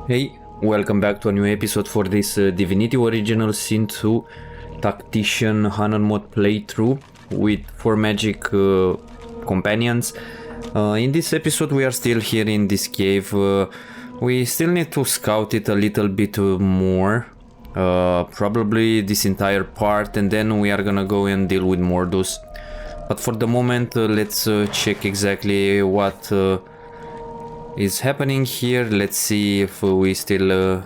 Hey, welcome back to a new episode for this Divinity Original Sin 2 Tactician Honour Mode playthrough with 4 magic companions. In this episode we are still here in this cave. We still need to scout it a little bit more. Probably this entire part, and then we are gonna go and deal with Mordus. But for the moment, let's check exactly what is happening here. Let's see if we still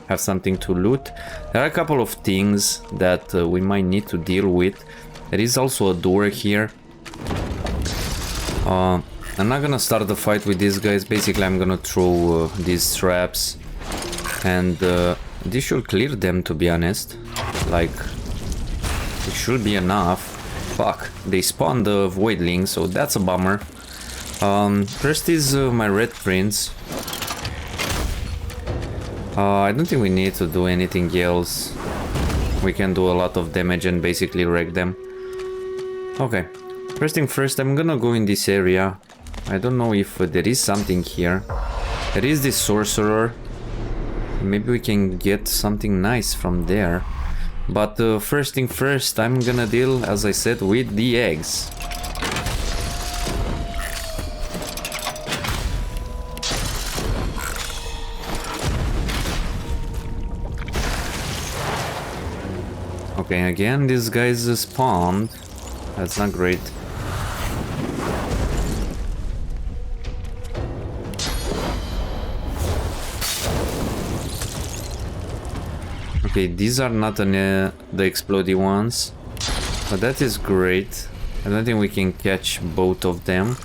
have something to loot. There are a couple of things that we might need to deal with. There is also a door here. I'm not gonna start the fight with these guys. Basically, I'm gonna throw these traps, and this should clear them, to be honest. Like, it should be enough. Fuck, they spawned the voidling, so that's a bummer. First is my red prince. I don't think we need to do anything else. We can do a lot of damage and basically wreck them. Okay, first thing first, I'm gonna go in this area. I don't know if there is something here. There is this sorcerer. Maybe we can get something nice from there. But first thing first, I'm gonna deal, as I said, with the eggs. Okay, again, these guys spawned. That's not great. Okay, these are not the explodey ones, but that is great. I don't think we can catch both of them.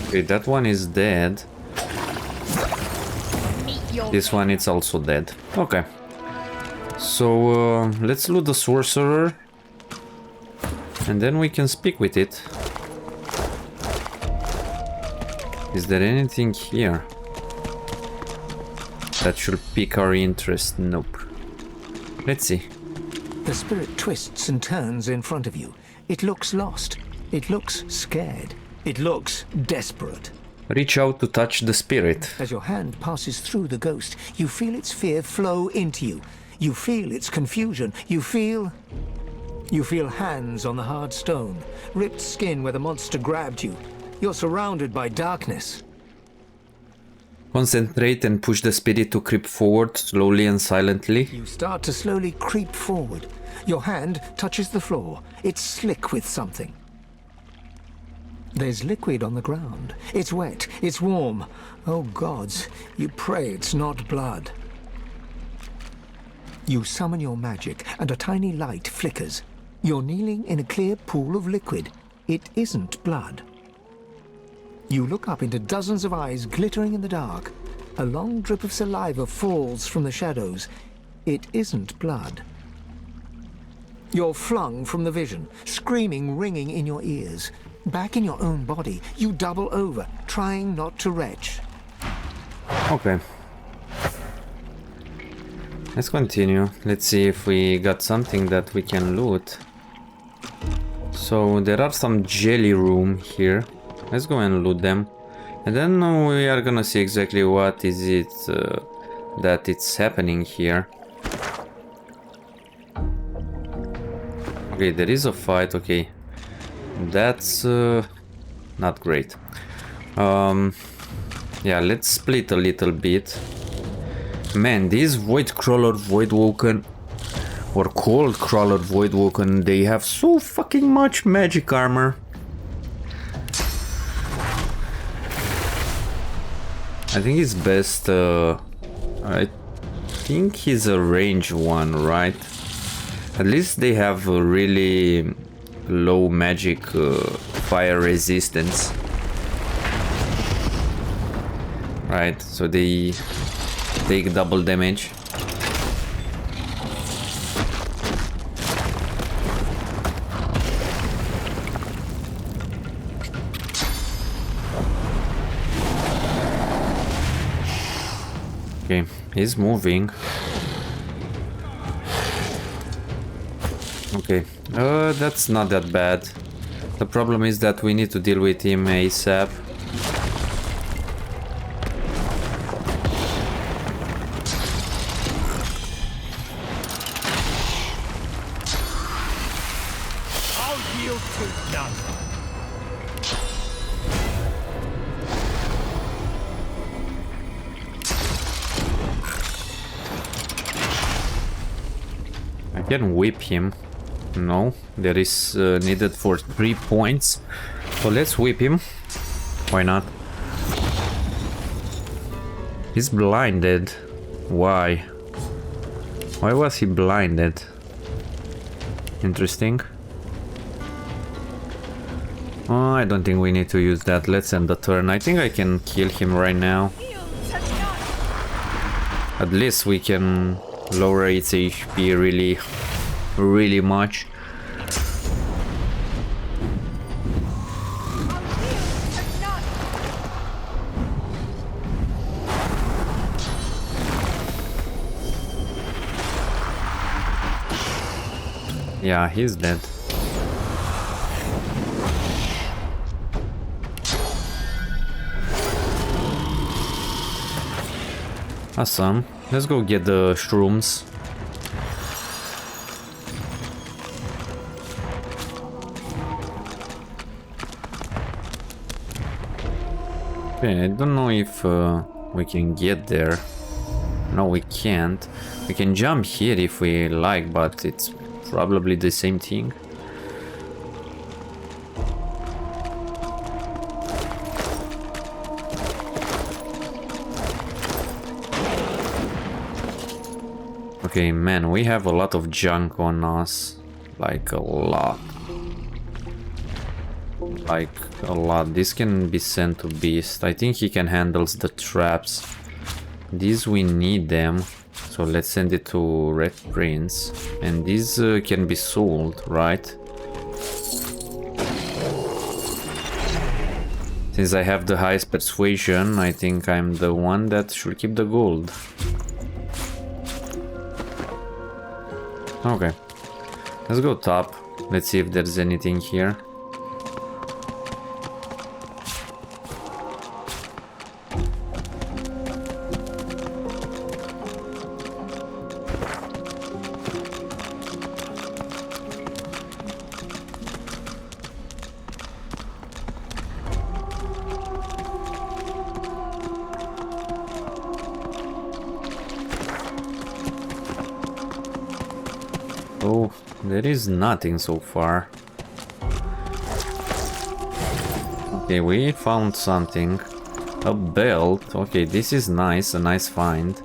Okay, that one is dead. This one is also dead. Okay. So let's loot the sorcerer, and then we can speak with it. Is there anything here that should pique our interest? Nope. Let's see. The spirit twists and turns in front of you. It looks lost. It looks scared. It looks desperate. Reach out to touch the spirit. As your hand passes through the ghost, you feel its fear flow into you. You feel its confusion. You feel hands on the hard stone, ripped skin where the monster grabbed you. You're surrounded by darkness. Concentrate and push the spirit to creep forward slowly and silently. You start to slowly creep forward. Your hand touches the floor. It's slick with something. There's liquid on the ground. It's wet. It's warm. Oh gods, you pray it's not blood. You summon your magic, and a tiny light flickers. You're kneeling in a clear pool of liquid. It isn't blood. You look up into dozens of eyes glittering in the dark. A long drip of saliva falls from the shadows. It isn't blood. You're flung from the vision, screaming ringing in your ears. Back in your own body, you double over, trying not to retch. Okay. Let's continue. Let's see if we got something that we can loot. So there are some jelly room here. Let's go and loot them. And then we are gonna see exactly what is it that it's happening here. Okay, there is a fight, okay. That's not great. Yeah, let's split a little bit. Man, these Void Crawler Voidwoken, or Cold Crawler Voidwoken, they have so fucking much magic armor. I think it's best, I think he's a range one, right? At least they have a really low magic fire resistance. Right, so they take double damage. Okay, he's moving. Okay, that's not that bad. The problem is that we need to deal with him ASAP. I'll yield to none. I can whip him. No, there is needed for 3 points. So let's whip him. Why not? He's blinded. Why? Why was he blinded? Interesting. Oh, I don't think we need to use that. Let's end the turn. I think I can kill him right now. At least we can lower its HP really much. Yeah, he's dead. Awesome. Let's go get the shrooms. Okay, I don't know if we can get there. No, we can't. We can jump here if we like, but it's probably the same thing. Okay, man, we have a lot of junk on us. Like a lot. Like a lot. This can be sent to Beast. I think he can handle the traps. These we need them. So let's send it to Red Prince. And these can be sold, right? Since I have the highest persuasion, I think I'm the one that should keep the gold. Okay. Let's go top. Let's see if there's anything here. Oh, there is nothing so far. Okay, we found something. A belt. Okay, this is nice, a nice find.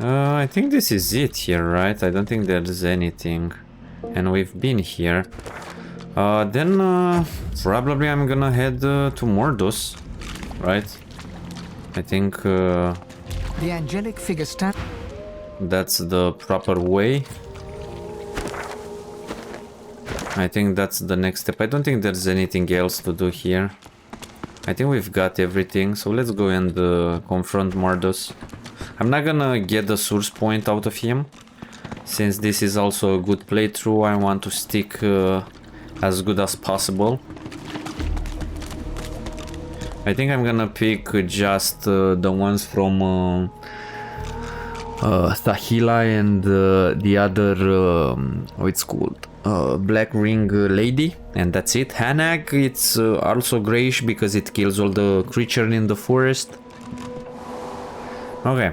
I think this is it here, right? I don't think there's anything. And we've been here. Then probably I'm gonna head to Mordus, right? I think The angelic figure stands. that's the proper way. I think that's the next step. I don't think there's anything else to do here. I think we've got everything, so let's go and confront Mordus. I'm not gonna get the source point out of him. Since this is also a good playthrough, I want to stick as good as possible. I think I'm gonna pick just the ones from Sahila and the other, what it's called, Black Ring Lady, and that's it. Hanag, it's also grayish because it kills all the creatures in the forest. Okay,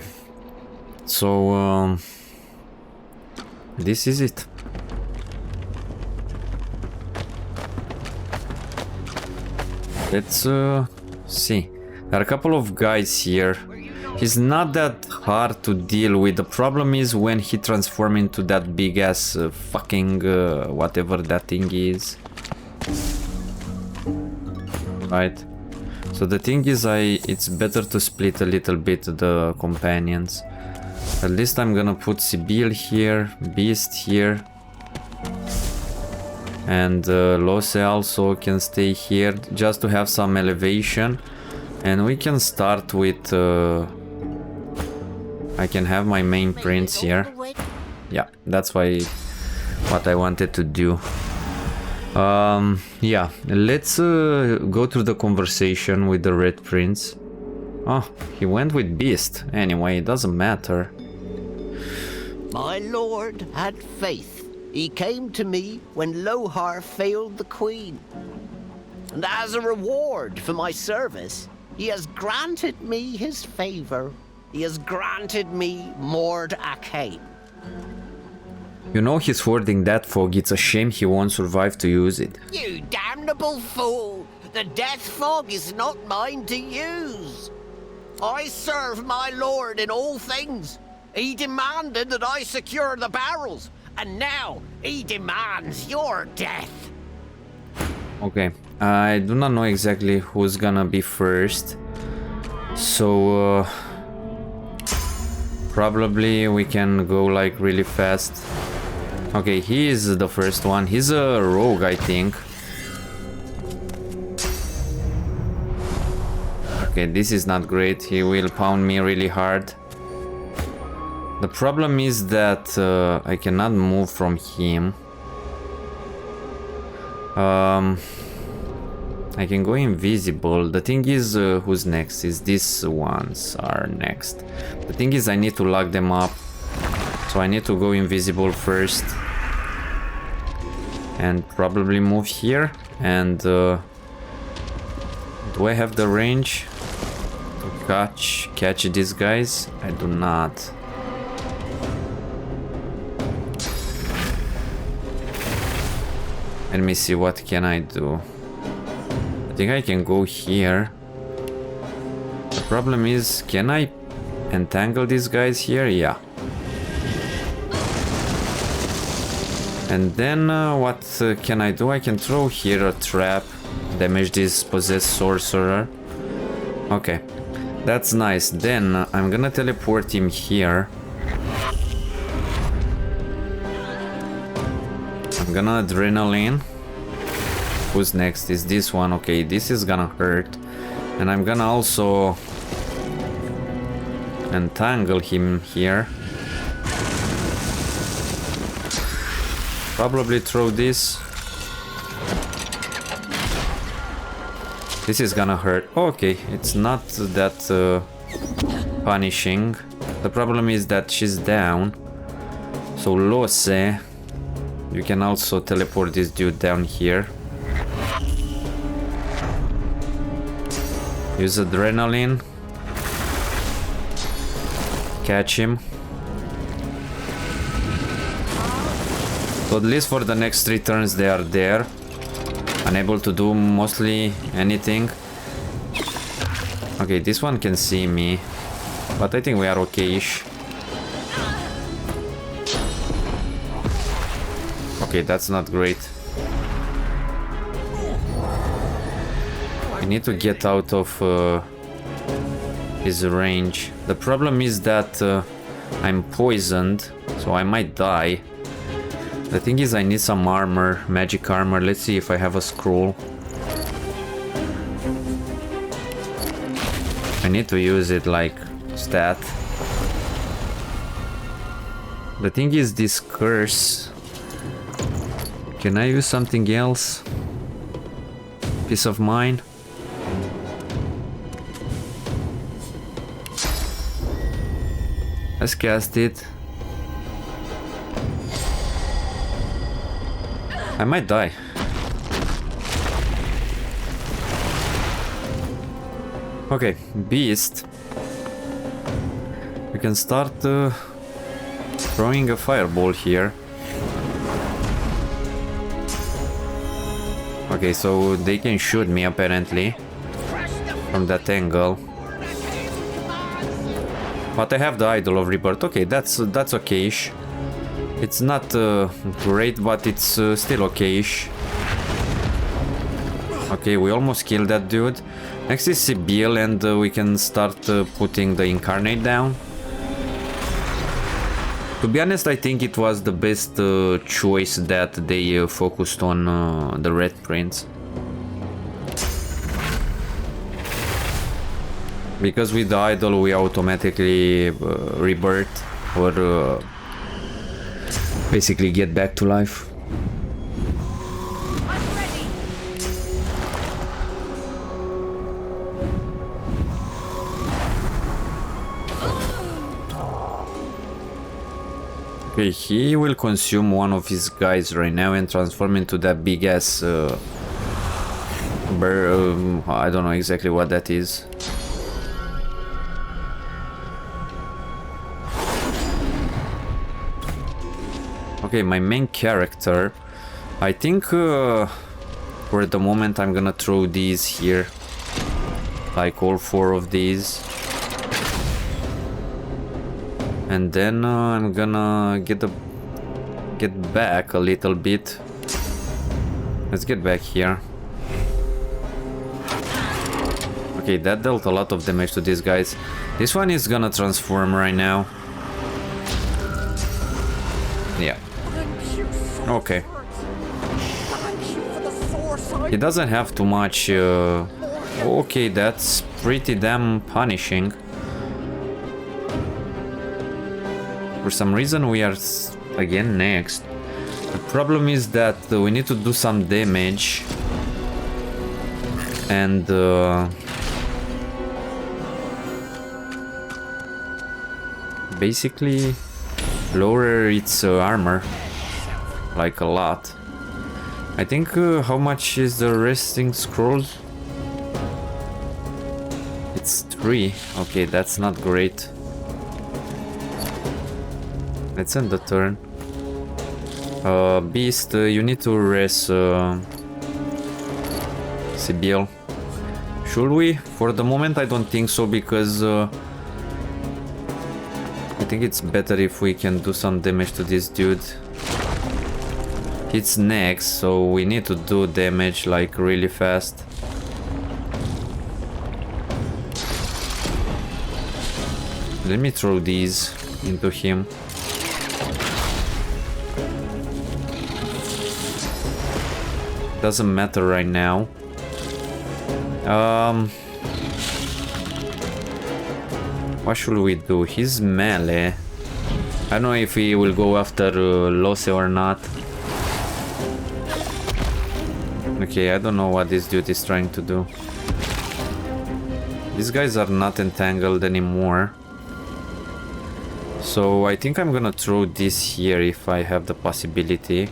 so this is it. Let's see. There are a couple of guys here. He's not that hard to deal with. The problem is when he transforms into that big ass fucking whatever that thing is. Right. So the thing is, it's better to split a little bit the companions. At least I'm gonna put Sebille here, Beast here. And Lohse also can stay here just to have some elevation. And we can start with... I can have my main prince here. Yeah, that's why what I wanted to do. Yeah, let's go through the conversation with the Red Prince. Oh, he went with Beast. Anyway, it doesn't matter. My lord had faith. He came to me when Lohse failed the queen. And as a reward for my service, he has granted me his favor. He has granted me Mode Tactician. You know he's hoarding that fog, it's a shame he won't survive to use it. You damnable fool! The death fog is not mine to use. I serve my lord in all things. He demanded that I secure the barrels, and now he demands your death. Okay, I do not know exactly who's gonna be first. So, probably we can go like really fast. Okay, he is the first one. He's a rogue, I think. Okay, this is not great. He will pound me really hard. The problem is that I cannot move from him. I can go invisible. The thing is, who's next? Is these ones are next. The thing is, I need to lock them up. So I need to go invisible first. And probably move here. And do I have the range to catch these guys? I do not. Let me see, what can I do? I think I can go here. The problem is, can I entangle these guys here? Yeah. And then what can I do? I can throw here a trap, damage this possessed sorcerer. Okay, that's nice. Then I'm gonna teleport him here. I'm gonna adrenaline. Who's next? Is this one? Okay, this is gonna hurt. And I'm gonna also entangle him here. Probably throw this. This is gonna hurt. Okay, it's not that punishing. The problem is that she's down. So Lohse, you can also teleport this dude down here. Use adrenaline. Catch him. So at least for the next 3 turns they are there. Unable to do mostly anything. Okay, this one can see me. But I think we are okay-ish. Okay, that's not great. I need to get out of his range. The problem is that I'm poisoned, so I might die. The thing is, I need some armor, magic armor. Let's see if I have a scroll. I need to use it like stat. The thing is, this curse. Can I use something else? Peace of mind. Let's cast it. I might die. Okay, beast. We can start throwing a fireball here. Okay, so they can shoot me apparently from that angle. But I have the Idol of Rebirth. Okay, that's okay-ish. It's not great, but it's still okay-ish. Okay, we almost killed that dude. Next is Sebille, and we can start putting the Incarnate down. To be honest, I think it was the best choice that they focused on the Red Prince. Because with the Idol we automatically rebirth or basically get back to life. I'm ready. Okay, he will consume one of his guys right now and transform into that big ass I don't know exactly what that is. Okay, my main character, I think for the moment I'm gonna throw these here, like all 4 of these. And then I'm gonna get back a little bit. Let's get back here. Okay, that dealt a lot of damage to these guys. This one is gonna transform right now. Yeah. Okay. He doesn't have too much. Okay, that's pretty damn punishing. For some reason we are again next. The problem is that we need to do some damage. And basically lower its armor like a lot. I think how much is the resting scrolls? It's 3. Okay, that's not great. Let's end the turn. Beast, you need to rest Sebille. Should we? For the moment I don't think so, because I think it's better if we can do some damage to this dude. It's next, so we need to do damage like really fast. Let me throw these into him. Doesn't matter right now. What should we do? He's melee. I don't know if he will go after Lohse or not. Okay, I don't know what this dude is trying to do. These guys are not entangled anymore. So I think I'm gonna throw this here if I have the possibility.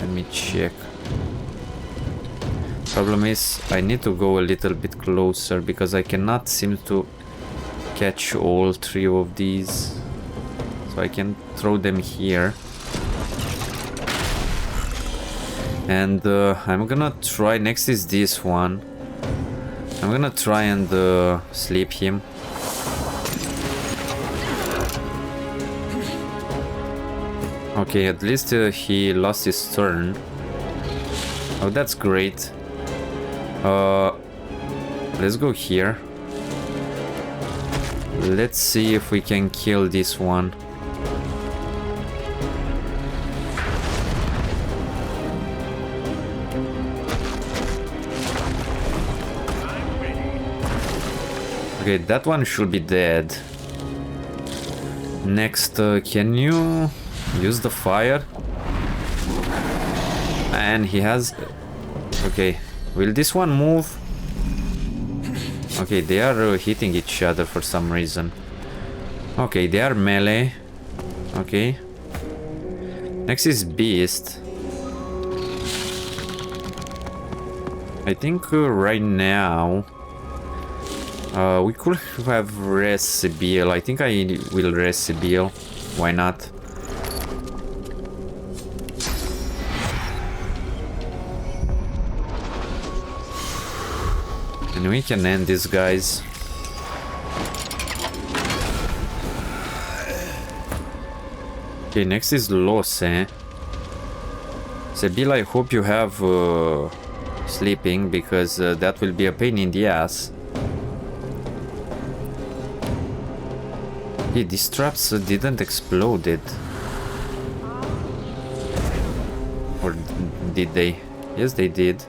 Let me check. Problem is, I need to go a little bit closer because I cannot seem to catch all 3 of these. So I can throw them here. And I'm gonna try, next is this one. I'm gonna try and sleep him. Okay, at least he lost his turn. Oh, that's great. Let's go here. Let's see if we can kill this one. Okay, that one should be dead. Next, can you use the fire? And he has... Okay, will this one move? Okay, they are hitting each other for some reason. Okay, they are melee. Okay. Next is Beast. I think right now... we could have rest Sebille. I think I will rest Sebille. Why not? And we can end these guys. Okay, next is Lohse. Sebille, I hope you have sleeping, because that will be a pain in the ass. Okay, these traps didn't explode it. Or did they? Yes, they did.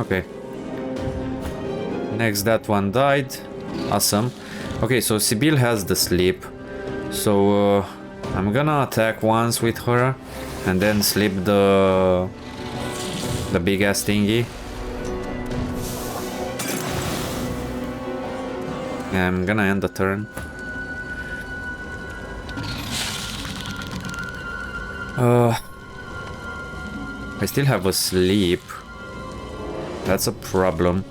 Okay. Next, that one died. Awesome. Okay, so Sebille has the sleep. So I'm gonna attack once with her and then sleep the big ass thingy. Yeah, I'm gonna end the turn. I still have a sleep. That's a problem.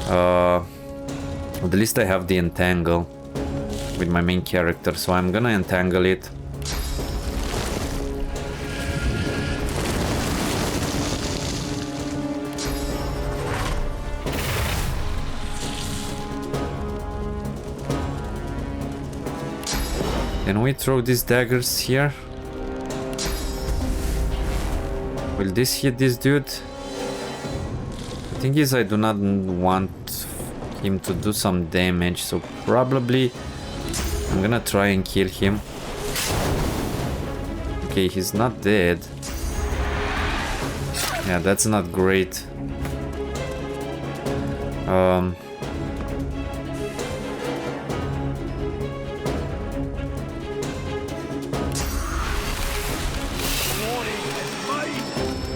At least I have the entangle with my main character, so I'm gonna entangle it. Can we throw these daggers here? Will this hit this dude? The thing is, I do not want him to do some damage, so probably I'm gonna try and kill him. Okay, he's not dead. Yeah, that's not great.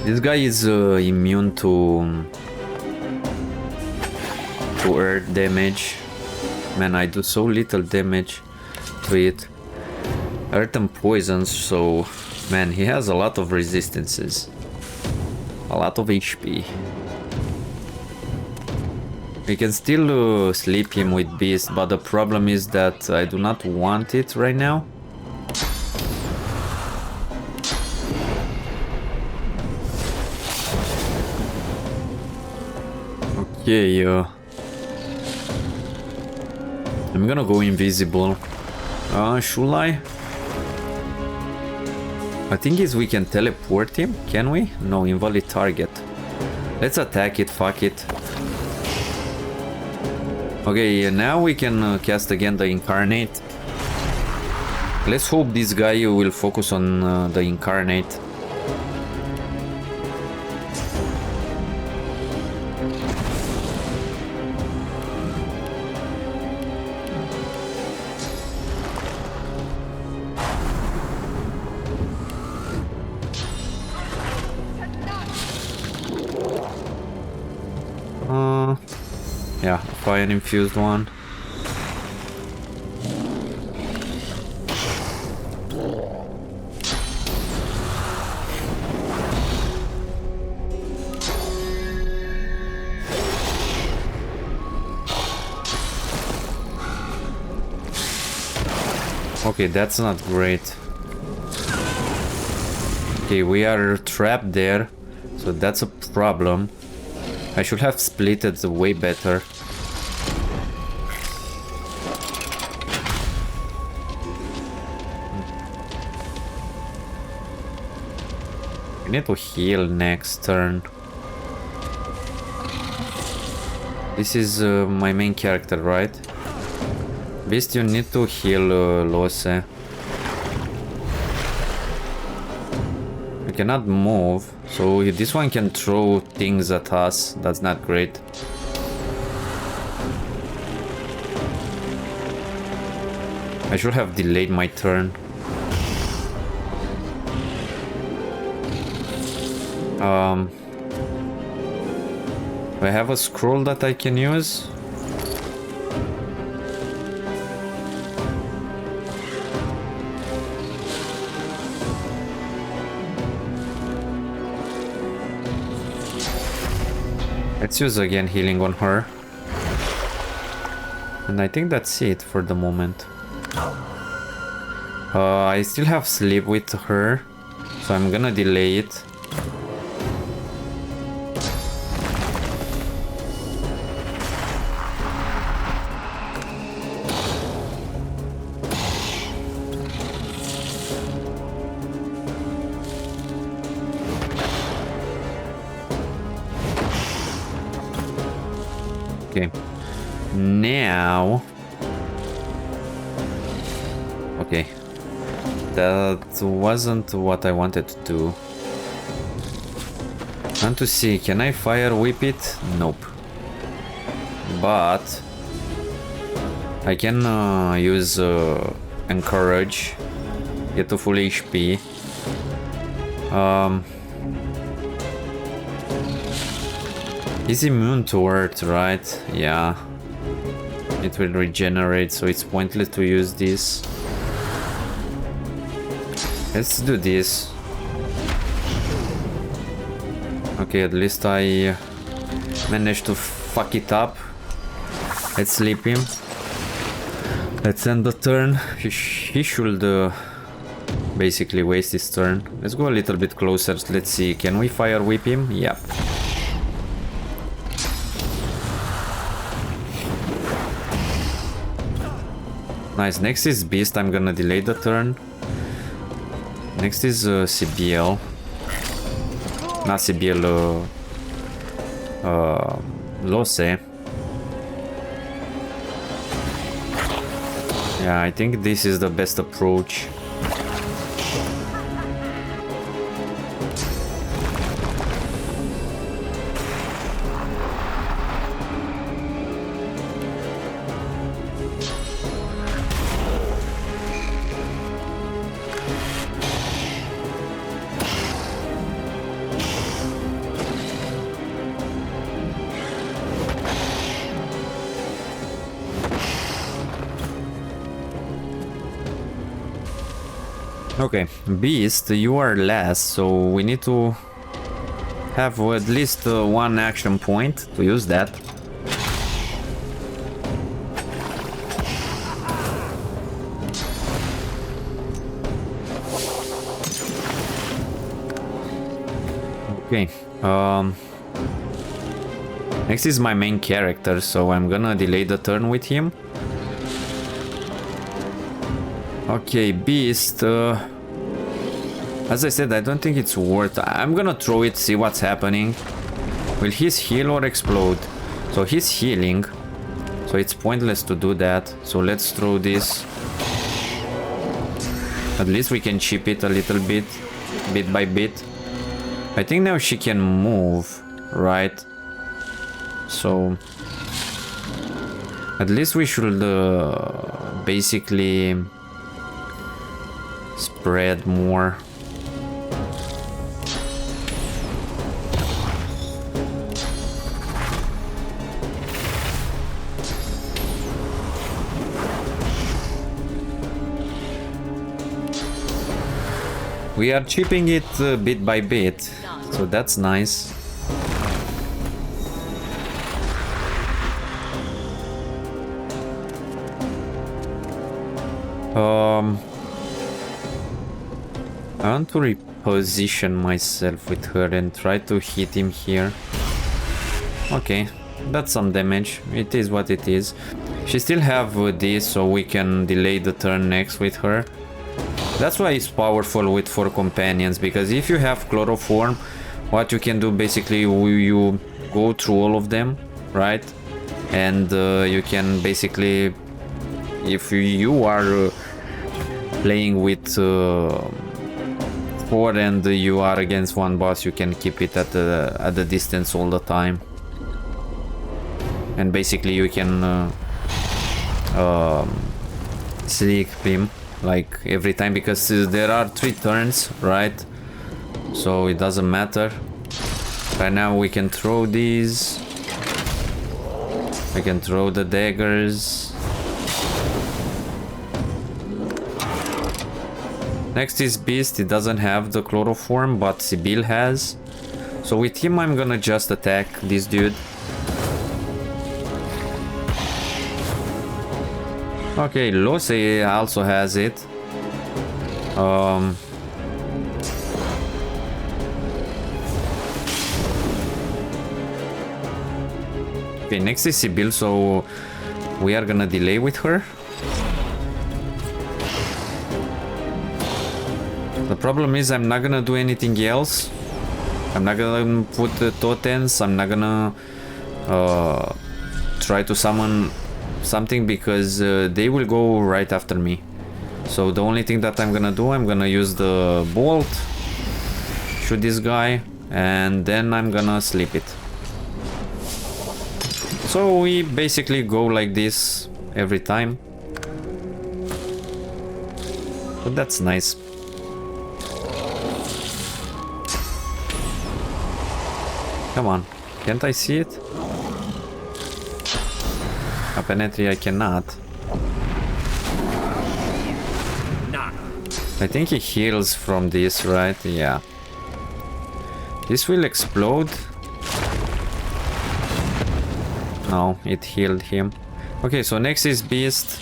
This guy is immune to earth damage. Man, I do so little damage to it. Earth and poisons, so man, he has a lot of resistances. A lot of HP. We can still sleep him with Beast, but the problem is that I do not want it right now. Okay, I'm gonna go invisible. Should I? I think is we can teleport him, can we? No, invalid target. Let's attack it, fuck it. Okay, now we can cast again the Incarnate. Let's hope this guy will focus on the Incarnate. Yeah, fire an infused one. Okay, that's not great. Okay, we are trapped there, so that's a problem. I should have split it way better. We need to heal next turn. This is my main character, right? Beast, you need to heal Lohse. We cannot move, so this one can throw things at us. That's not great. I should have delayed my turn. Do I have a scroll that I can use? Let's use again healing on her. And I think that's it for the moment. I still have sleep with her, so I'm gonna delay it. Okay, now, okay, that wasn't what I wanted to do. want to see, can I fire whip it? Nope. But I can use encourage, get to full HP. He's immune to earth, right? Yeah. It will regenerate, so it's pointless to use this. Let's do this. Okay, at least I managed to fuck it up. Let's sleep him. Let's end the turn. He should basically waste his turn. Let's go a little bit closer. Let's see, can we fire whip him? Yep. Nice, next is Beast, I'm gonna delay the turn. Next is Sebille. Not Sebille, Lohse. Yeah, I think this is the best approach. Okay, Beast, you are last, so we need to have at least one action point to use that. Okay, next is my main character, so I'm gonna delay the turn with him. Okay, Beast, as I said, I don't think it's worth. I'm gonna throw it, see what's happening. Will his heal or explode? So he's healing, so it's pointless to do that. So let's throw this. At least we can chip it a little bit, bit by bit. I think now she can move, right? So at least we should basically spread more. We are chipping it bit by bit, so that's nice. I want to reposition myself with her and try to hit him here. Okay, that's some damage. It is what it is. She still have this, so we can delay the turn next with her. That's why it's powerful with 4 companions, because if you have chloroform, what you can do basically, you go through all of them, right? And you can basically, if you are playing with 4 and you are against one boss, you can keep it at the distance all the time. And basically you can sleep him like every time, because there are 3 turns, right? So it doesn't matter. Right now we can throw these. I can throw the daggers. Next is Beast. It doesn't have the chloroform, but Sebille has. So with him I'm gonna just attack this dude. Okay, Lohse also has it. Okay, next is Sebille, so we are gonna delay with her. The problem is I'm not gonna do anything else. I'm not gonna put the totems. I'm not gonna try to summon something, because they will go right after me. So the only thing that I'm gonna do, I'm gonna use the bolt, shoot this guy, and then I'm gonna sleep it. So we basically go like this every time. But that's nice. Come on, can't I see it? Apparently I cannot. I think he heals from this, right? Yeah. This will explode. No, it healed him. Okay, so next is Beast.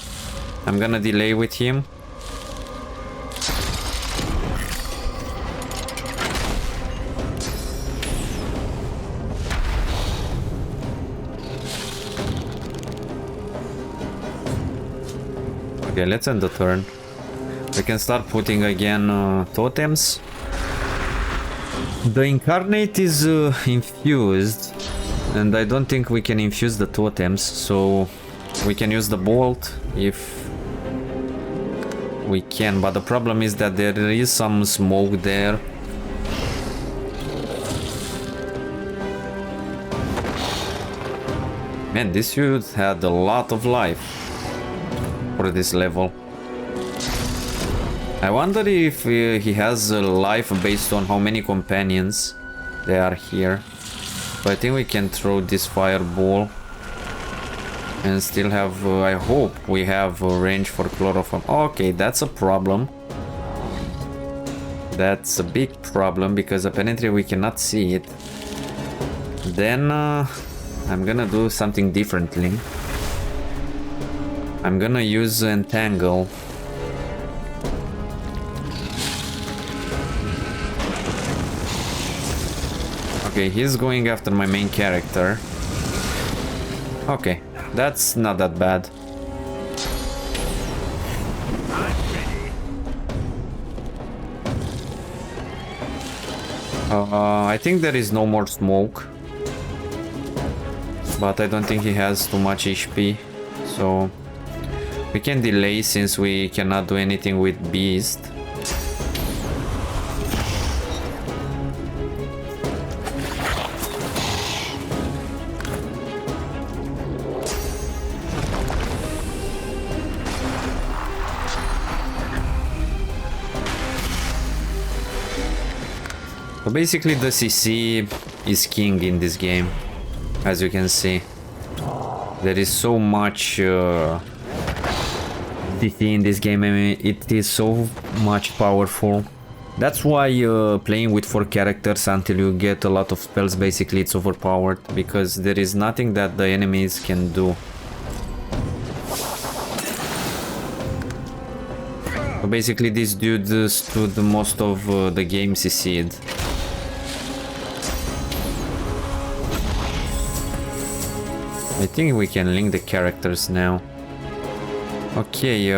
I'm gonna delay with him. Okay, let's end the turn. We can start putting again totems. The Incarnate is infused, and I don't think we can infuse the totems, so we can use the Bolt if we can, but the problem is that there is some smoke there. Man, this dude had a lot of life for this level. I wonder if he has a life based on how many companions there are here. But I think we can throw this fireball and still have, I hope we have a range for chloroform. Okay, that's a problem. That's a big problem because apparently we cannot see it. Then I'm gonna do something differently. I'm gonna use Entangle. Okay, he's going after my main character. Okay, that's not that bad. I think there is no more smoke. But I don't think he has too much HP. So we can delay since we cannot do anything with Beast. So basically the CC is king in this game, as you can see. There is so much CC in this game, I mean, it is so much powerful. That's why playing with 4 characters until you get a lot of spells, basically it's overpowered, because there is nothing that the enemies can do. So basically this dude stood most of the game CC'd. I think we can link the characters now. Okay,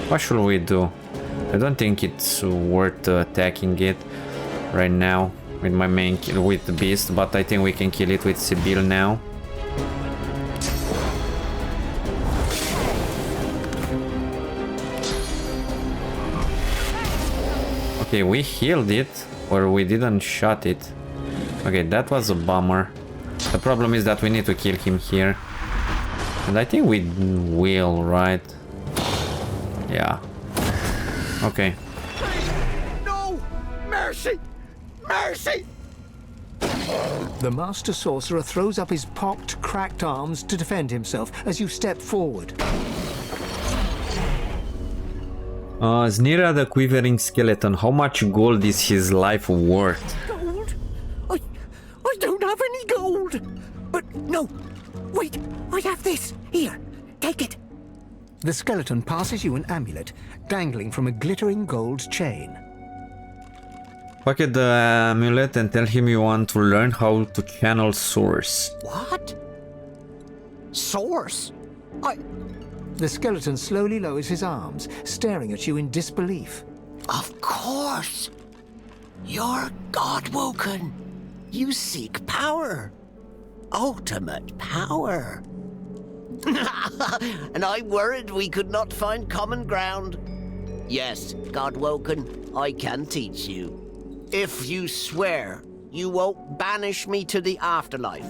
what should we do? I don't think it's worth attacking it right now with my main with the Beast, but I think we can kill it with Sebille now. Okay, we healed it, or we didn't shot it. Okay, that was a bummer. The problem is that we need to kill him here. And I think we will, right? Yeah. Okay. No! Mercy! Mercy! The Master Sorcerer throws up his pocked, cracked arms to defend himself as you step forward. Znira the Quivering Skeleton, how much gold is his life worth? Gold? I don't have any gold! But no! Wait! I have this! Here! Take it! The skeleton passes you an amulet dangling from a glittering gold chain. Pocket the amulet and tell him you want to learn how to channel Source. What? Source? The skeleton slowly lowers his arms, staring at you in disbelief. Of course! You're Godwoken! You seek power! Ultimate power! And I worried we could not find common ground. Yes, Godwoken, I can teach you. If you swear you won't banish me to the afterlife.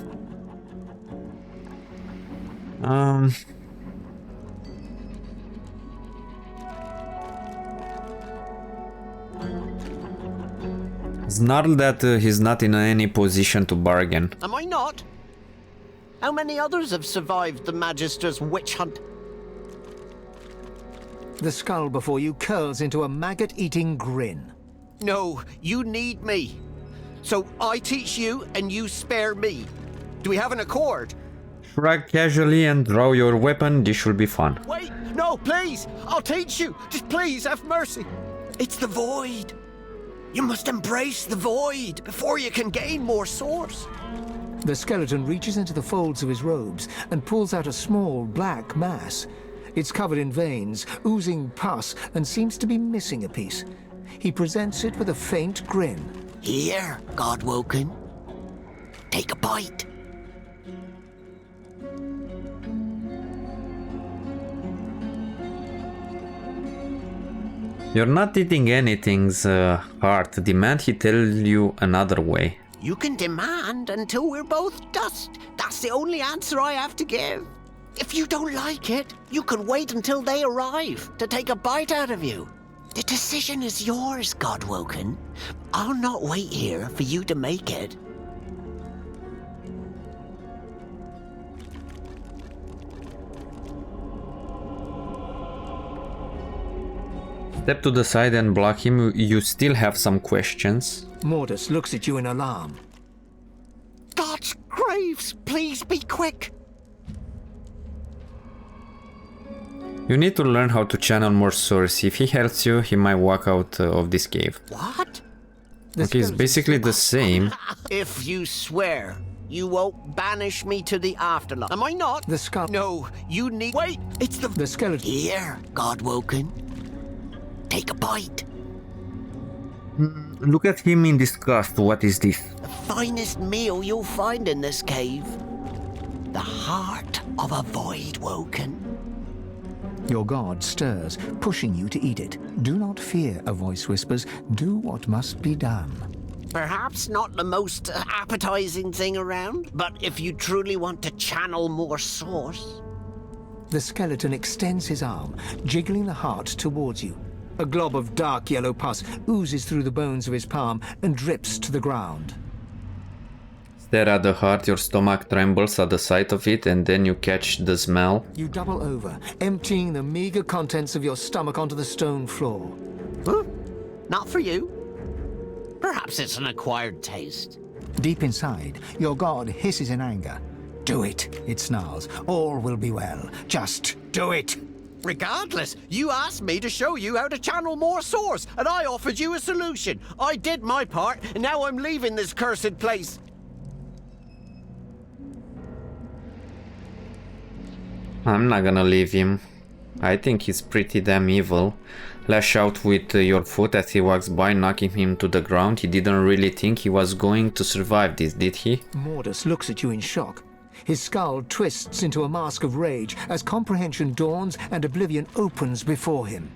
Snarl that he's not in any position to bargain. Am I not? How many others have survived the Magister's witch hunt? The skull before you curls into a maggot-eating grin. No, you need me. So I teach you and you spare me. Do we have an accord? Shrug casually and draw your weapon, this should be fun. Wait, no, please. I'll teach you. Just please have mercy. It's the void. You must embrace the void before you can gain more source. The skeleton reaches into the folds of his robes and pulls out a small black mass. It's covered in veins, oozing pus, and seems to be missing a piece. He presents it with a faint grin. Here, Godwoken. Take a bite. You're not eating anything's heart. Demand he tell you another way. You can demand until we're both dust. That's the only answer I have to give. If you don't like it, you can wait until they arrive to take a bite out of you. The decision is yours, Godwoken. I'll not wait here for you to make it. Step to the side and block him. You still have some questions. Mortis looks at you in alarm. God's graves, please be quick. You need to learn how to channel more source. If he helps you, he might walk out of this cave. What? Okay, it's basically the same. If you swear you won't banish me to the afterlife. Am I not? The skull... No, you need... Wait, it's the... The skeleton... Here, Godwoken. Take a bite. Look at him in disgust. What is this? The finest meal you'll find in this cave. The heart of a Voidwoken. Your god stirs, pushing you to eat it. Do not fear, a voice whispers. Do what must be done. Perhaps not the most appetizing thing around, but if you truly want to channel more source... The skeleton extends his arm, jiggling the heart towards you. A glob of dark yellow pus oozes through the bones of his palm and drips to the ground. Stare at the heart, your stomach trembles at the sight of it, and then you catch the smell. You double over, emptying the meager contents of your stomach onto the stone floor. Huh? Not for you. Perhaps it's an acquired taste. Deep inside, your god hisses in anger. Do it, it snarls. All will be well. Just do it. Regardless, you asked me to show you how to channel more source, and I offered you a solution. I did my part, and now I'm leaving this cursed place. I'm not gonna leave him. I think he's pretty damn evil. Lash out with your foot as he walks by, knocking him to the ground. He didn't really think he was going to survive this, did he? Mortis looks at you in shock. His skull twists into a mask of rage as comprehension dawns and oblivion opens before him.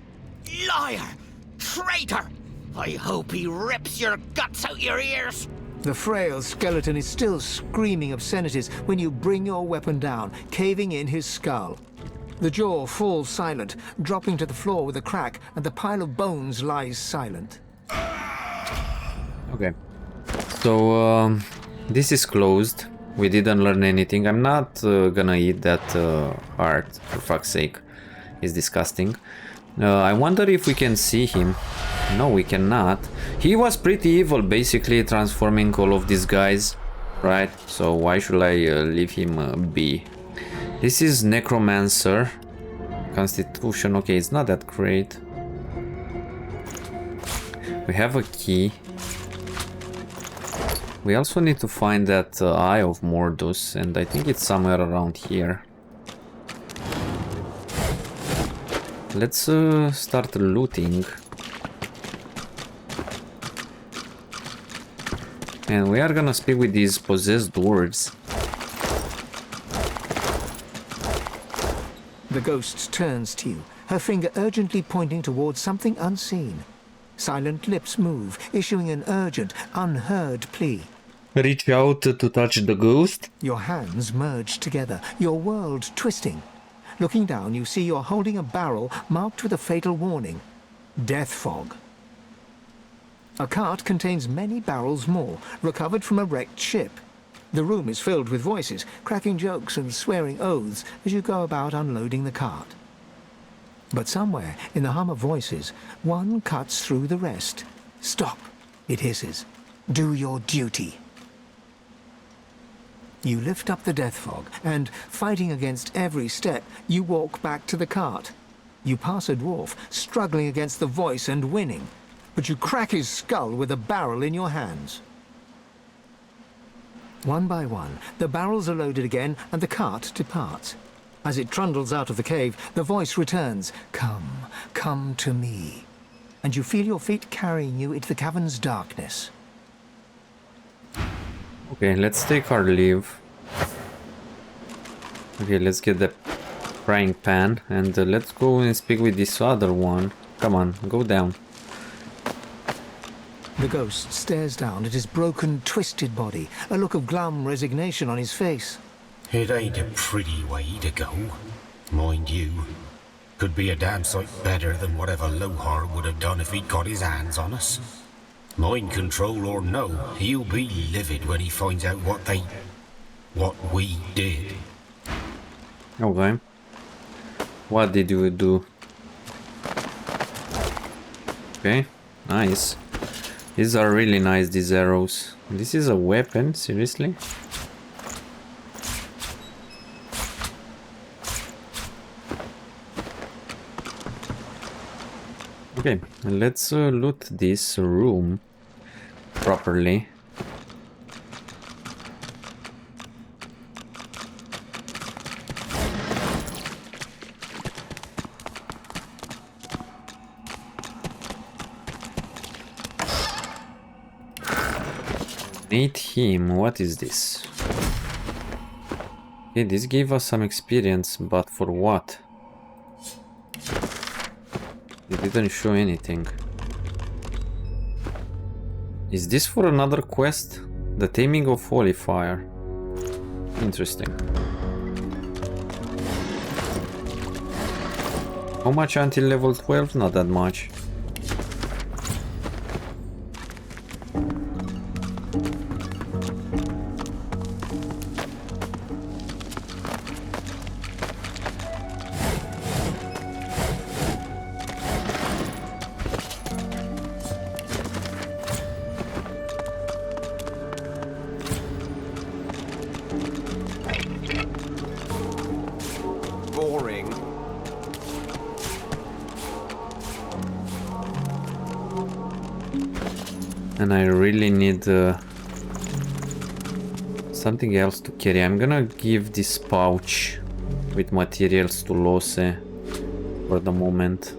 Liar! Traitor! I hope he rips your guts out your ears! The frail skeleton is still screaming obscenities when you bring your weapon down, caving in his skull. The jaw falls silent, dropping to the floor with a crack, and the pile of bones lies silent. Okay. So, this is closed. We didn't learn anything. I'm not gonna eat that heart, for fuck's sake. It's disgusting. I wonder if we can see him. No, we cannot. He was pretty evil, basically transforming all of these guys, right? So why should I leave him be? This is Necromancer. Constitution, okay, it's not that great. We have a key. We also need to find that Eye of Mordus, and I think it's somewhere around here. Let's start looting. And we are gonna speak with these possessed dwarves. The ghost turns to you, her finger urgently pointing towards something unseen. Silent lips move, issuing an urgent, unheard plea. Reach out to touch the ghost. Your hands merge together, your world twisting. Looking down, you see you're holding a barrel marked with a fatal warning. Death fog. A cart contains many barrels more, recovered from a wrecked ship. The room is filled with voices, cracking jokes and swearing oaths as you go about unloading the cart. But somewhere, in the hum of voices, one cuts through the rest. Stop, it hisses. Do your duty. You lift up the death fog, and, fighting against every step, you walk back to the cart. You pass a dwarf, struggling against the voice and winning, but you crack his skull with a barrel in your hands. One by one, the barrels are loaded again, and the cart departs. As it trundles out of the cave, the voice returns, "Come, come to me." And you feel your feet carrying you into the cavern's darkness. Okay, let's take our leave. Okay, let's get the frying pan and let's go and speak with this other one. Come on, go down. The ghost stares down at his broken, twisted body, a look of glum resignation on his face. It ain't a pretty way to go, mind you. Could be a damn sight better than whatever Lohse would have done if he'd got his hands on us. Mind control or no, he'll be livid when he finds out what we did. Okay. What did you do? Okay, nice. These are really nice, these arrows. This is a weapon, seriously? Okay, let's loot this room properly. Meet him. What is this? Okay, this gave us some experience, but for what? It didn't show anything. Is this for another quest? The Taming of Holy Fire. Interesting. How much until level 12? Not that much. Boring. And I really need something else to carry. I'm gonna give this pouch with materials to Lohse for the moment.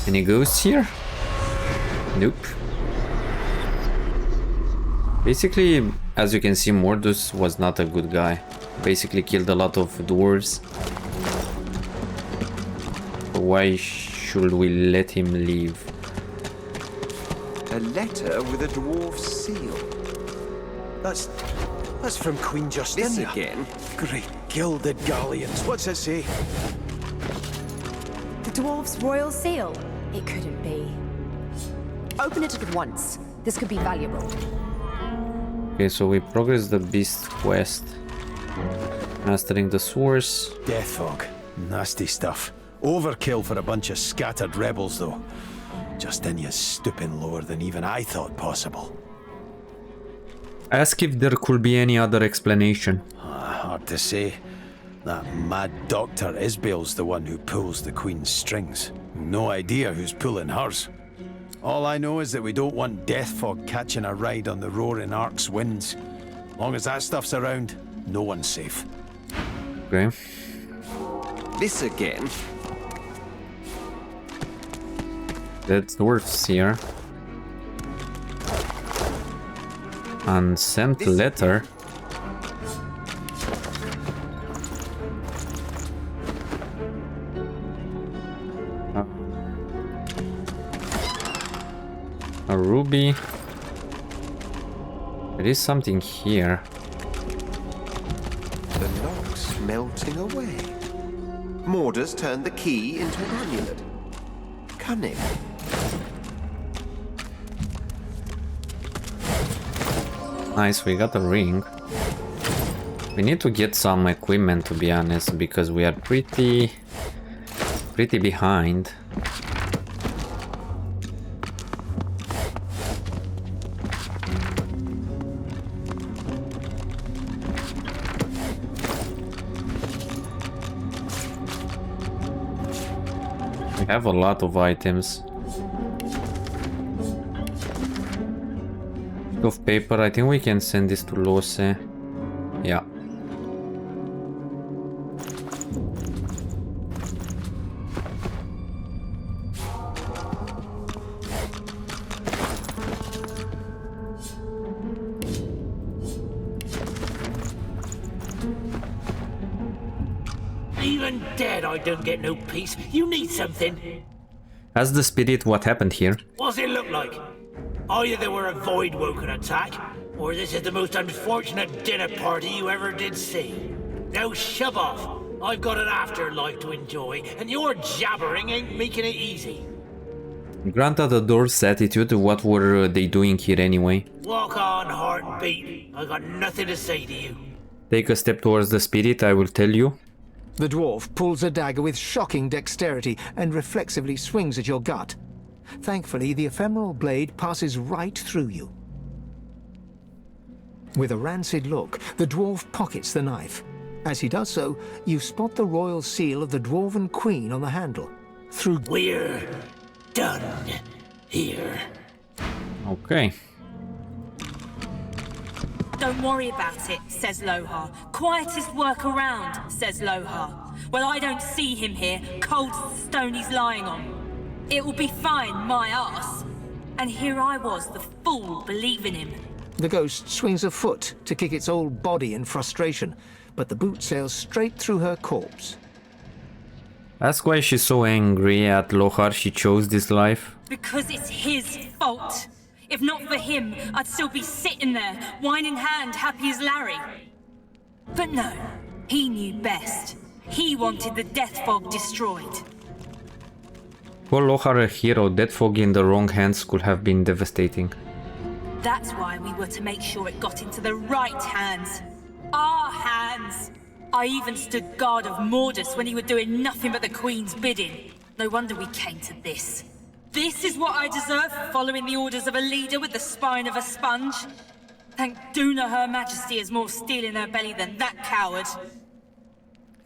Any ghosts here? Nope. Basically, as you can see, Mordus was not a good guy. Basically killed a lot of dwarves. Why should we let him leave? A letter with a dwarf's seal. That's from Queen Justinia. This again? Great gilded galleons. What's it say? The dwarf's royal seal? It couldn't be. Open it at once. This could be valuable. Okay, so we progress the beast quest. Mastering the source. Death fog. Nasty stuff. Overkill for a bunch of scattered rebels, though. Justinia's stooping lower than even I thought possible. Ask if there could be any other explanation. Hard to say. That mad doctor Isbale's the one who pulls the Queen's strings. No idea who's pulling hers. All I know is that we don't want death fog catching a ride on the roaring Ark's winds. Long as that stuff's around, no one's safe. Okay. This again? That dwarf's here. Unsent letter. lobby. There is something here. The lock's melting away. Morda's turned the key into an amulet. Cunning. Nice, we got a ring. We need to get some equipment, to be honest, because we are pretty behind. We have a lot of items. Of paper, I think we can send this to Lohse. Yeah. Even dead, I don't get no peace. You need something. As the spirit, what happened here? What's it look like? Either there were a Voidwoken attack, or this is the most unfortunate dinner party you ever did see. Now shove off. I've got an afterlife to enjoy, and your jabbering ain't making it easy. Granted the door's attitude, what were they doing here anyway? Walk on, heartbeat. I got nothing to say to you. Take a step towards the spirit, I will tell you. The dwarf pulls a dagger with shocking dexterity and reflexively swings at your gut. Thankfully, the ephemeral blade passes right through you. With a rancid look, the dwarf pockets the knife. As he does so, you spot the royal seal of the Dwarven Queen on the handle. We're done here. Okay. Don't worry about it, says Lohse. Quietest work around, says Lohse. Well, I don't see him here, cold stone he's lying on. It will be fine, my ass. And here I was, the fool, believing him. The ghost swings a foot to kick its old body in frustration, but the boot sails straight through her corpse. That's why she's so angry at Lohse. She chose this life. Because it's his fault. If not for him, I'd still be sitting there, wine in hand, happy as Larry. But no, he knew best. He wanted the death fog destroyed. Call Lohse a hero. Death fog in the wrong hands could have been devastating. That's why we were to make sure it got into the right hands. Our hands! I even stood guard of Mordus when he were doing nothing but the Queen's bidding. No wonder we came to this. This is what I deserve for following the orders of a leader with the spine of a sponge. Thank Duna Her Majesty has more steel in her belly than that coward.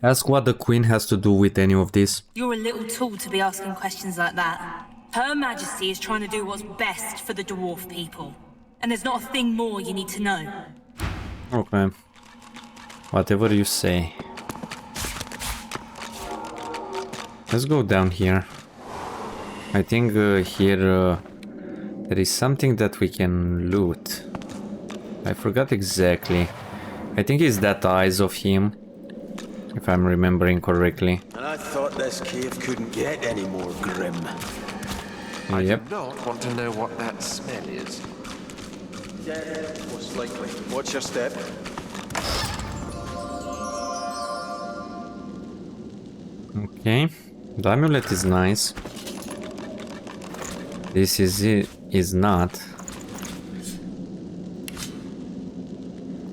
Ask what the Queen has to do with any of this. You're a little tool to be asking questions like that. Her Majesty is trying to do what's best for the dwarf people. And there's not a thing more you need to know. Okay. Whatever you say. Let's go down here. I think here there is something that we can loot. I forgot exactly. I think it's that eyes of him, if I'm remembering correctly. And I thought this cave couldn't get any more grim. Yep. I do not want to know what that smell is. Yeah, most likely. Watch your step. Okay. The amulet is nice. This is not.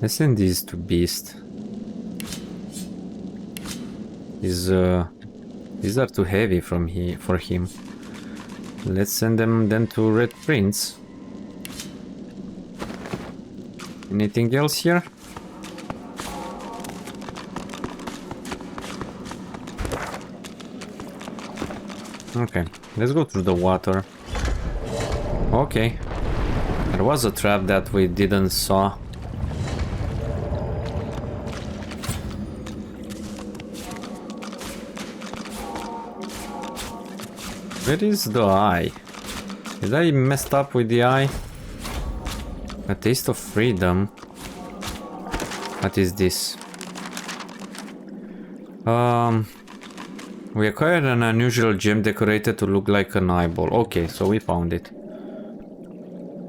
Let's send these to Beast. These are too heavy for him. Let's send them then to Red Prince. Anything else here? Okay, let's go through the water. Okay, there was a trap that we didn't saw. Where is the eye? Did I messed up with the eye? A taste of freedom. What is this? We acquired an unusual gem decorated to look like an eyeball. Okay, so we found it.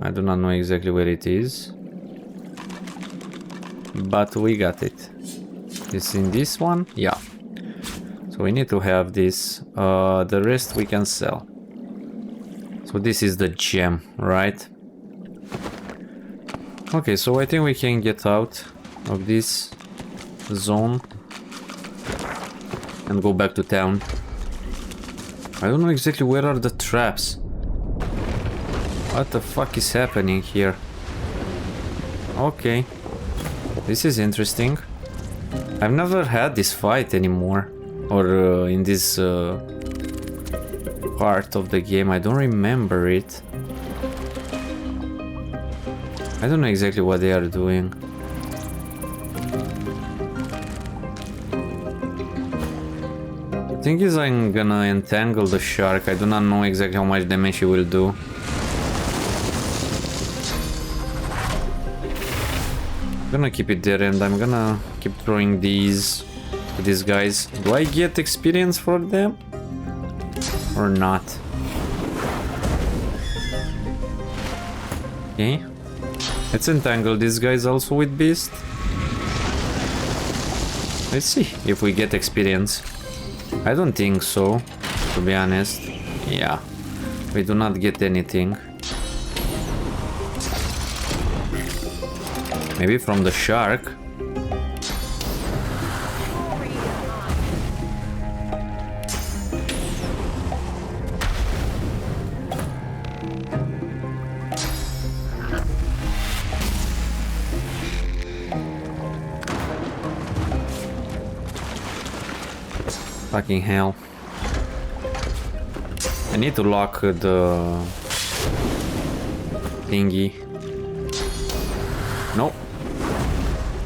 I do not know exactly where it is. But we got it. Is in this one? Yeah. So we need to have this. The rest we can sell. So this is the gem, right? Okay, so I think we can get out of this zone and go back to town. I don't know exactly where are the traps. What the fuck is happening here? Okay. This is interesting. I've never had this fight anymore. Or in this part of the game. I don't remember it. I don't know exactly what they are doing. The thing is, I'm gonna entangle the shark. I do not know exactly how much damage he will do. I'm gonna keep it there and I'm gonna keep throwing these to these guys. Do I get experience for them? Or not? Okay. Let's entangle these guys also with Beast. Let's see if we get experience. I don't think so, to be honest. Yeah, we do not get anything. Maybe from the shark. Fucking hell. I need to lock the thingy. Nope.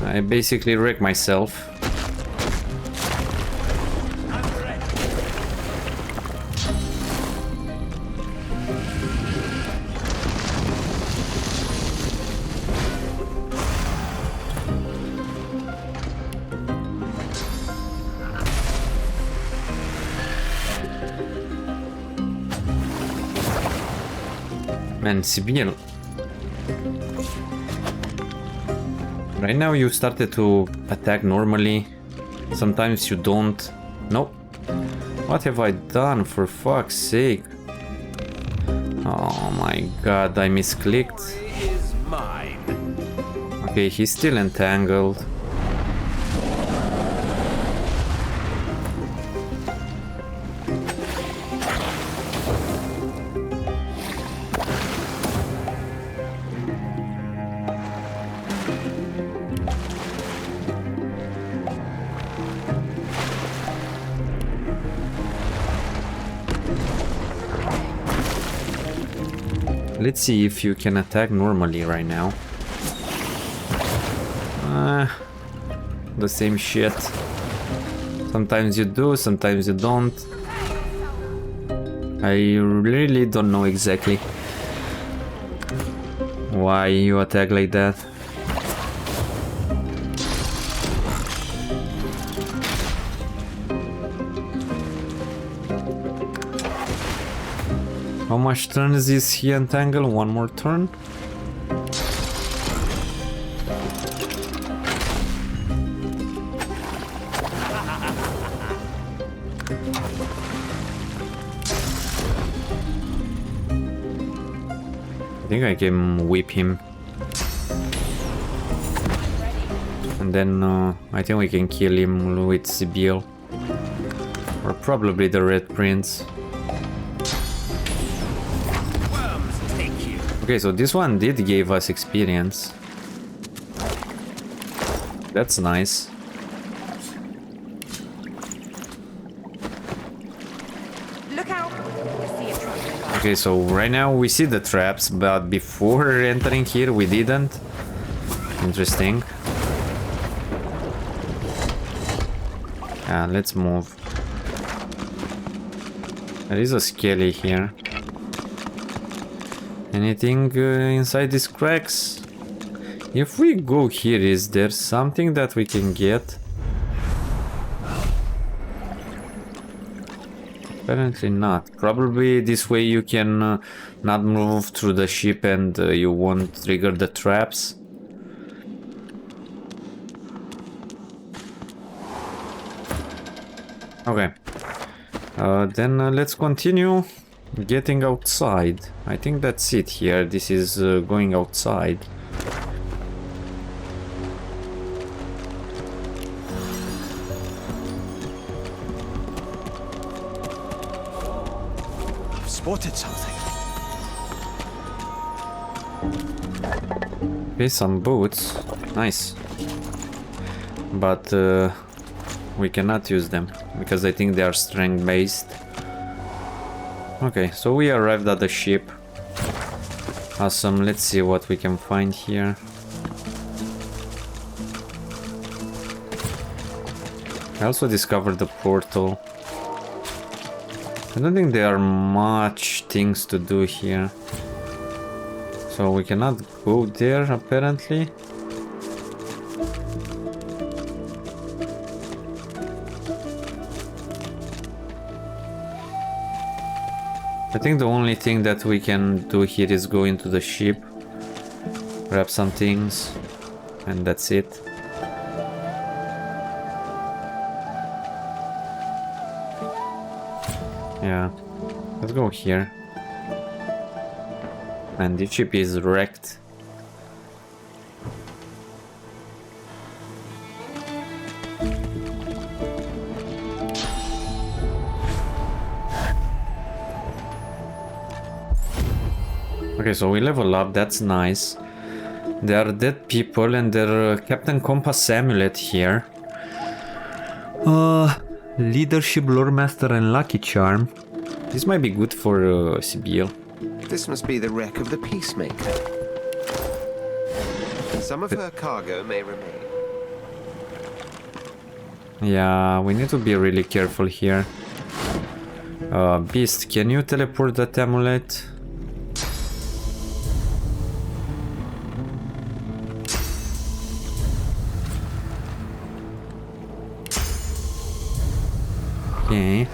I basically wrecked myself. Man, Sebille. Right now you started to attack normally. Sometimes you don't. Nope. What have I done, for fuck's sake? Oh my god, I misclicked. Okay, he's still entangled. Let's see if you can attack normally right now. The same shit. Sometimes you do, sometimes you don't. I really don't know exactly why you attack like that. How much turns is he entangled? One more turn? I think I can whip him. And then I think we can kill him with Sebille. Or probably the Red Prince. Okay, so this one did give us experience. That's nice. Look out! I see a truck. Okay, so right now we see the traps, but before entering here we didn't. Interesting. Yeah, let's move. There is a skelly here. Anything inside these cracks? If we go here, is there something that we can get? Apparently not. Probably this way you can not move through the ship and you won't trigger the traps. Okay. Then let's continue getting outside. I think that's it here. This is going outside. Spotted something. Okay, some boots. Nice. But we cannot use them because I think they are strength based. Okay, so we arrived at the ship. Awesome, let's see what we can find here. I also discovered the portal. I don't think there are much things to do here. So we cannot go there apparently. I think the only thing that we can do here is go into the ship, grab some things, and that's it. Yeah, let's go here. And the ship is wrecked. Okay, so we level up, that's nice. There are dead people and their Captain Compass amulet here. Leadership, Lore Master and Lucky Charm. This might be good for Sebille. This must be the wreck of the Peacemaker. Some of her cargo may remain. Yeah, we need to be really careful here. Beast, can you teleport that amulet? Okay.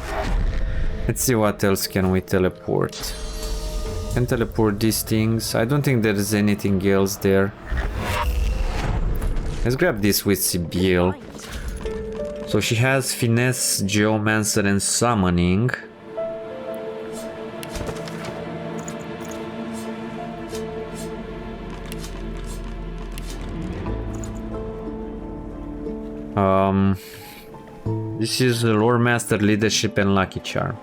Let's see what else can we teleport. Can teleport these things. I don't think there's anything else there. Let's grab this with Sebille. So she has Finesse, Geomancer and Summoning. This is Lore Master, Leadership and Lucky Charm.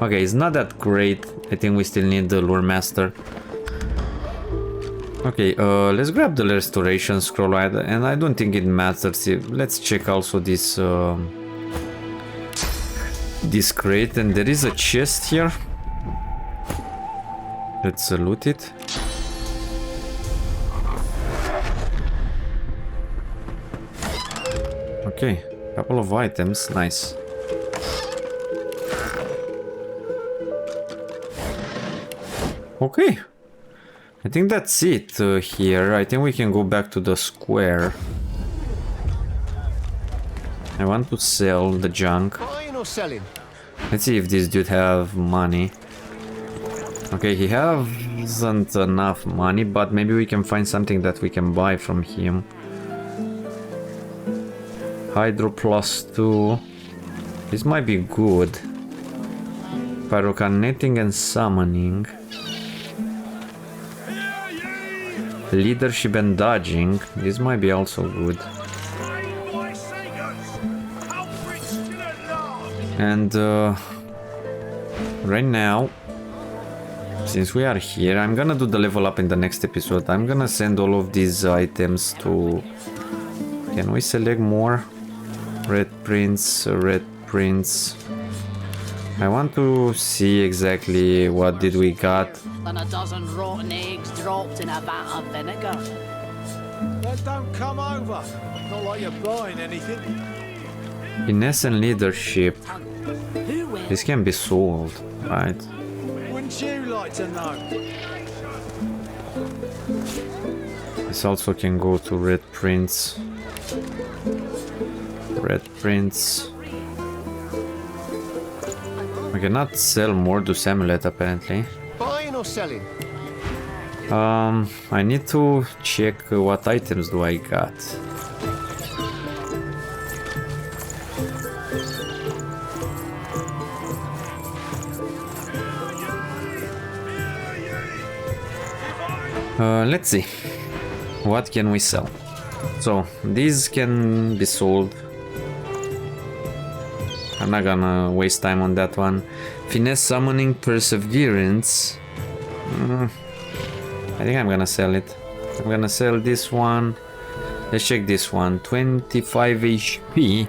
Okay, it's not that great. I think we still need the Lore Master. Okay, let's grab the Restoration Scroll, and I don't think it matters. Let's check also this this crate, and there is a chest here. Let's loot it. Okay, couple of items, nice. Okay, I think that's it here. I think we can go back to the square. I want to sell the junk. Buying or selling? Let's see if this dude have money. Okay, he hasn't enough money, but maybe we can find something that we can buy from him. Hydro +2. This might be good. Pyrokinetic and Summoning. Leadership and Dodging. This might be also good. And right now, since we are here, I'm gonna do the level up in the next episode. I'm gonna send all of these items to... Can we select more? Red prints, red prints. I want to see exactly what did we got. Than a dozen rotten eggs dropped in a vat of vinegar. Then don't come over. Not like you're buying anything. Finesse and Leadership. This can be sold, right? Wouldn't you like to know? This also can go to red prints. Red prints. I cannot sell Mordus amulet apparently. Buying or selling? I need to check what items do I got. Let's see. What can we sell? So, these can be sold. I'm not gonna waste time on that one. Finesse summoning perseverance. I think I'm gonna sell it. I'm gonna sell this one. Let's check this one. 25 HP.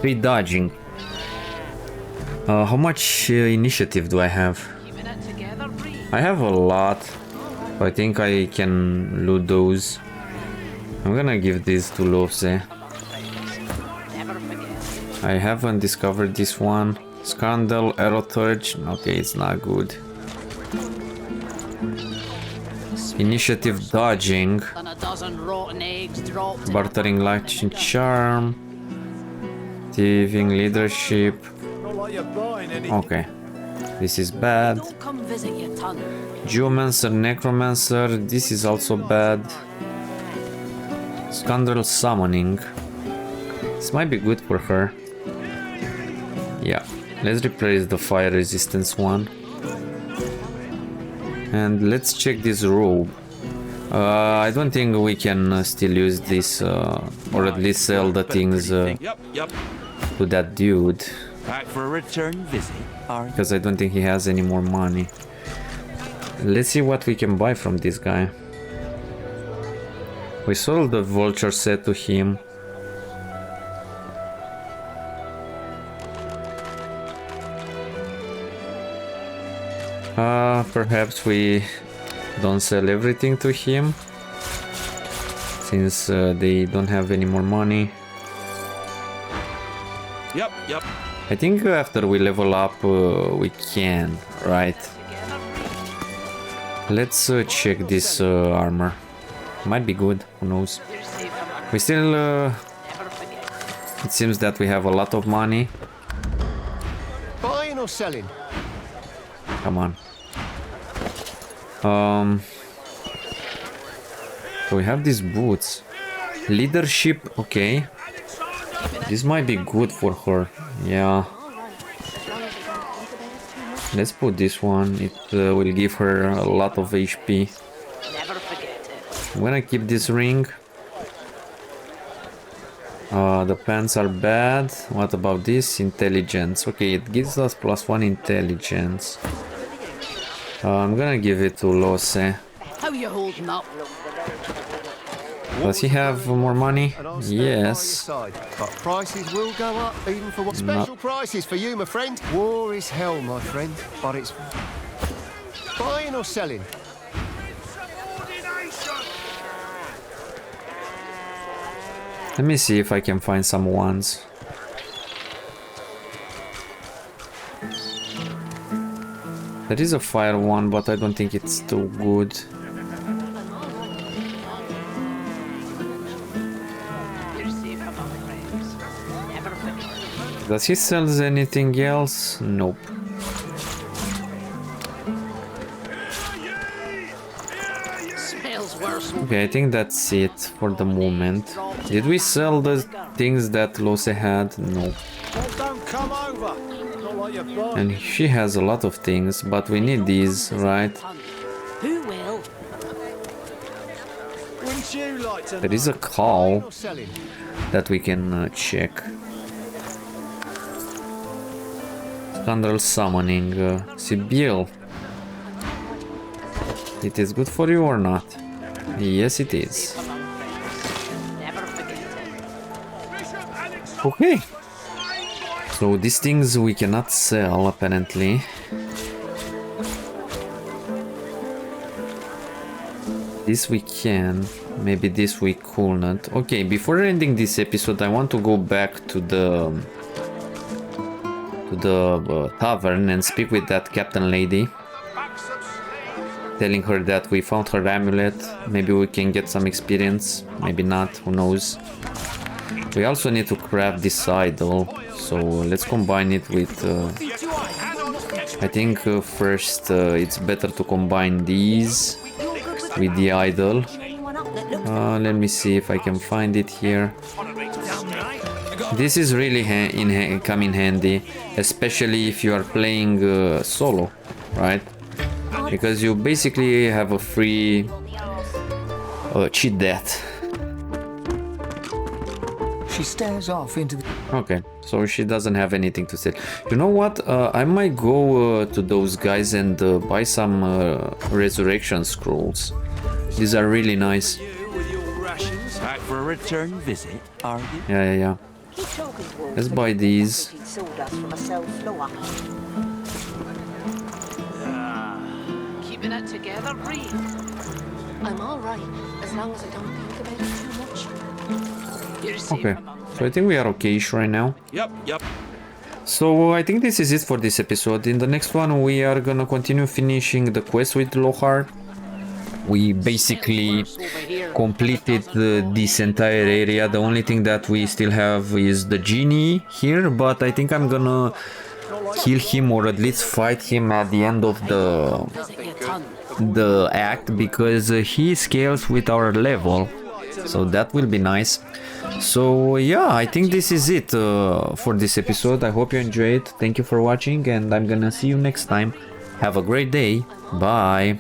3 dodging. How much initiative do I have? I have a lot. I think I can loot those. I'm gonna give this to Lohse. I haven't discovered this one. Scandal, Arrow Torch. Okay, it's not good. Initiative dodging. Bartering light and charm. Thieving leadership. Okay. This is bad. Geomancer, Necromancer. This is also bad. Scandal summoning. This might be good for her. Yeah. Let's replace the fire resistance one. And let's check this robe. I don't think we can still use this, or at least sell the things to that dude. Back for a return visit, because I don't think he has any more money. Let's see what we can buy from this guy. We sold the vulture set to him. Perhaps we don't sell everything to him, since they don't have any more money. Yep. I think after we level up, we can, right? Let's check this armor. Might be good, who knows. We still... it seems that we have a lot of money. Buying or selling? Come on. So we have these boots. Leadership, okay. This might be good for her. Yeah. Let's put this one. It will give her a lot of HP. I'm gonna keep this ring. The pants are bad. What about this? Intelligence. Okay, it gives us +1 intelligence. I'm gonna give it to Lohse. How you holding up? Does he have more money? Yes. But prices will go up, even for what special prices for you, my friend. War is hell, my friend, but it's buying or selling. Let me see if I can find some ones. There is a fire one, but I don't think it's too good. Does he sell anything else? Nope. Okay, I think that's it for the moment. Did we sell the things that Lohse had? No. And she has a lot of things, but we need these, right? Who will? There is a call that we can check. Scandal summoning. Sebille. It is good for you or not? Yes, it is. Okay. So these things we cannot sell, apparently. This we can. Maybe this we couldn't. Okay, before ending this episode, I want to go back to the tavern and speak with that captain lady, telling her that we found her amulet. Maybe we can get some experience, maybe not, who knows. We also need to craft this idol, so let's combine it with I think first it's better to combine these with the idol. Let me see if I can find it here. This is really come in handy, especially if you are playing solo, right? Because you basically have a free cheat death. She stares off into the... Okay, so she doesn't have anything to say. You know what? I might go to those guys and buy some resurrection scrolls. These are really nice. Back for a return visit, are you? Yeah. Let's buy these. Keeping it together, Bree. I'm all right, as long as I don't think about it too much. Okay, so I think we are okay-ish right now. Yep. So I think this is it for this episode. In the next one we are gonna continue finishing the quest with Lohse. We basically completed this entire area. The only thing that we still have is the genie here, but I think I'm gonna kill him or at least fight him at the end of the act, because he scales with our level, so that will be nice. So yeah, I think this is it for this episode. I hope you enjoyed. Thank you for watching, and I'm gonna see you next time. Have a great day. Bye.